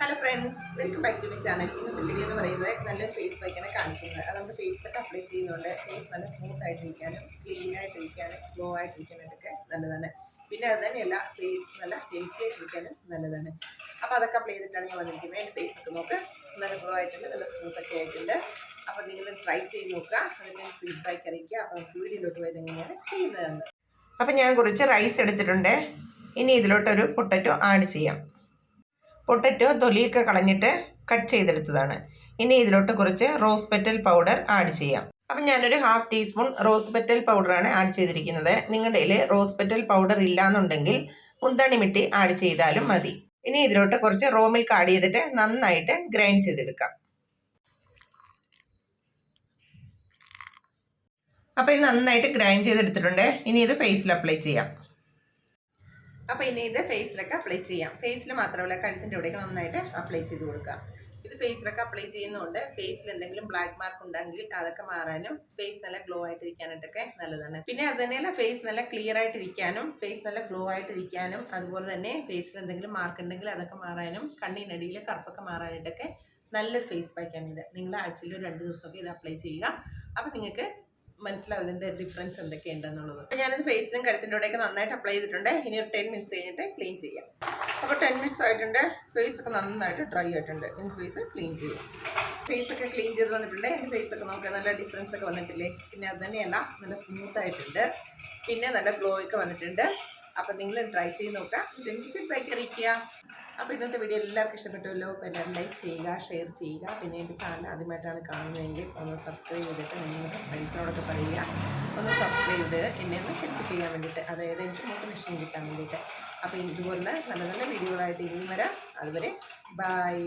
Hello friends, welcome back to my channel. ഇന്നത്തെ video എന്ന് പറയുന്നത് നല്ലൊരു ഫേസ് പാക്കാണ് കാണിക്കുന്നത്. അത് നമ്മുടെ ഫേസിലൊക്കെ അപ്ലൈ ചെയ്യുന്നതുകൊണ്ട് ഫേസ് നല്ല സ്മൂത്ത് ആയിട്ടിരിക്കാനും ക്ലീൻ ആയിട്ടിരിക്കാനും ഗ്ലോ ആയിട്ടിരിക്കാനായിട്ടൊക്കെ നല്ലതാണ്. പിന്നെ അത് തന്നെയല്ല, ഫേസ് നല്ല ഹെൽത്തി ആയിട്ടിരിക്കാനും നല്ലതാണ്. അപ്പോൾ അതൊക്കെ അപ്ലൈ ചെയ്തിട്ടാണ് ഞാൻ വന്നിരിക്കുന്നത്. എൻ്റെ ഫേസൊക്കെ നോക്ക്, നല്ല ഗ്ലോ ആയിട്ടുണ്ട്, നല്ല സ്മൂത്തൊക്കെ ആയിട്ടുണ്ട്. അപ്പോൾ നിങ്ങൾ ട്രൈ ചെയ്ത് നോക്കുക, അതിൻ്റെ ഫീഡ്ബാക്ക് അറിയിക്കുക. അപ്പോൾ നമുക്ക് വീഡിയോയിലോട്ട് പോയത് എങ്ങനെയാണ് ചെയ്യുന്നതെന്ന്. അപ്പോൾ ഞാൻ കുറച്ച് റൈസ് എടുത്തിട്ടുണ്ട്. ഇനി ഇതിലോട്ടൊരു പൊട്ടറ്റോ ആഡ് ചെയ്യാം. പൊട്ടറ്റോ തൊലിയൊക്കെ കളഞ്ഞിട്ട് കട്ട് ചെയ്തെടുത്തതാണ്. ഇനി ഇതിലോട്ട് കുറച്ച് റോസ് പെറ്റൽ പൗഡർ ആഡ് ചെയ്യാം. അപ്പം ഞാനൊരു 1/2 ടീസ്പൂൺ റോസ് പെറ്റൽ പൗഡറാണ് ആഡ് ചെയ്തിരിക്കുന്നത്. നിങ്ങളുടെ കയ്യിൽ റോസ് പെറ്റൽ പൗഡർ ഇല്ലാന്നുണ്ടെങ്കിൽ മുന്താണി മിട്ടി ആഡ് ചെയ്താലും മതി. ഇനി ഇതിലോട്ട് കുറച്ച് റോ മിൽക്ക് ആഡ് ചെയ്തിട്ട് നന്നായിട്ട് ഗ്രൈൻഡ് ചെയ്തെടുക്കാം. അപ്പോൾ ഇത് നന്നായിട്ട് ഗ്രൈൻഡ് ചെയ്തെടുത്തിട്ടുണ്ട്. ഇനി ഇത് ഫേസിൽ അപ്ലൈ ചെയ്യാം. അപ്പോൾ ഇനി ഇത് ഫേസിലൊക്കെ അപ്ലൈ ചെയ്യാം. ഫേസിൽ മാത്രമല്ല, കഴുത്തിൻ്റെ ഇവിടെയൊക്കെ നന്നായിട്ട് അപ്ലൈ ചെയ്ത് കൊടുക്കാം. ഇത് ഫേസിലൊക്കെ അപ്ലൈ ചെയ്യുന്നതുകൊണ്ട് ഫേസിൽ എന്തെങ്കിലും ബ്ലാക്ക് മാർക്ക് ഉണ്ടെങ്കിൽ അതൊക്കെ മാറാനും ഫേസ് നല്ല ഗ്ലോ ആയിട്ടിരിക്കാനായിട്ടൊക്കെ നല്ലതാണ്. പിന്നെ അത് തന്നെയല്ല, ഫേസ് നല്ല ക്ലിയർ ആയിട്ടിരിക്കാനും ഫേസ് നല്ല ഗ്ലോ ആയിട്ടിരിക്കാനും അതുപോലെ തന്നെ ഫേസിൽ എന്തെങ്കിലും മാർക്ക് ഉണ്ടെങ്കിൽ അതൊക്കെ മാറാനും കണ്ണിനടിയിൽ കറുപ്പൊക്കെ മാറാനായിട്ടൊക്കെ നല്ലൊരു ഫേസ് പാക്കാണ് ഇത്. നിങ്ങൾ ആഴ്ചയിൽ ഒരു 2 ദിവസമൊക്കെ ഇത് അപ്ലൈ ചെയ്യുക. അപ്പോൾ നിങ്ങൾക്ക് മനസ്സിലാവും ഇതിൻ്റെ ഡിഫറൻസ് എന്തൊക്കെയുണ്ടെന്നുള്ളത്. അപ്പോൾ ഞാനിത് ഫേസിലും കഴുത്തിൻ്റെ ഇവിടെയൊക്കെ നന്നായിട്ട് അപ്ലൈ ചെയ്തിട്ടുണ്ട്. ഇനി ഒരു 10 മിനിറ്റ്സ് കഴിഞ്ഞിട്ട് ക്ലീൻ ചെയ്യാം. അപ്പോൾ 10 മിനിറ്റ്സ് ആയിട്ടുണ്ട്. ഫേസൊക്കെ നന്നായിട്ട് ഡ്രൈ ആയിട്ടുണ്ട്. ഇനി ഫേസ് ക്ലീൻ ചെയ്യും. ഫേസൊക്കെ ക്ലീൻ ചെയ്ത് വന്നിട്ടുണ്ട്. എൻ്റെ ഫേസൊക്കെ നോക്കുക, നല്ല ഡിഫറൻസ് ഒക്കെ വന്നിട്ടില്ലേ. പിന്നെ അത് തന്നെയല്ല, നല്ല സ്മൂത്ത് ആയിട്ടുണ്ട്. പിന്നെ നല്ല ഗ്ലോ ഒക്കെ വന്നിട്ടുണ്ട്. അപ്പോൾ നിങ്ങൾ ട്രൈ ചെയ്ത് നോക്കുക, എനിക്ക് ഫീഡ്ബാക്ക് അറിയിക്കുക. അപ്പോൾ ഇന്നത്തെ വീഡിയോ എല്ലാവർക്കും ഇഷ്ടപ്പെട്ടുമല്ലോ. അപ്പോൾ എല്ലാവരും ലൈക്ക് ചെയ്യുക, ഷെയർ ചെയ്യുക. പിന്നെ എൻ്റെ ചാനൽ ആദ്യമായിട്ടാണ് കാണുന്നതെങ്കിൽ ഒന്ന് സബ്സ്ക്രൈബ് ചെയ്തിട്ട് നിങ്ങളുടെ ഫ്രണ്ട്സിനോടൊക്കെ പറയുക. ഒന്ന് സബ്സ്ക്രൈബ് ചെയ്ത് എന്നെ ഒന്ന് ഹെൽപ്പ് ചെയ്യാൻ വേണ്ടിയിട്ട്, അതായത് എനിക്ക് മോട്ടിവേഷൻ കിട്ടാൻ വേണ്ടിയിട്ട്. അപ്പോൾ ഇതുപോലെ നല്ല നല്ല വീഡിയോകളായിട്ട് ഇനിയും വരാം. അതുവരെ ബൈ.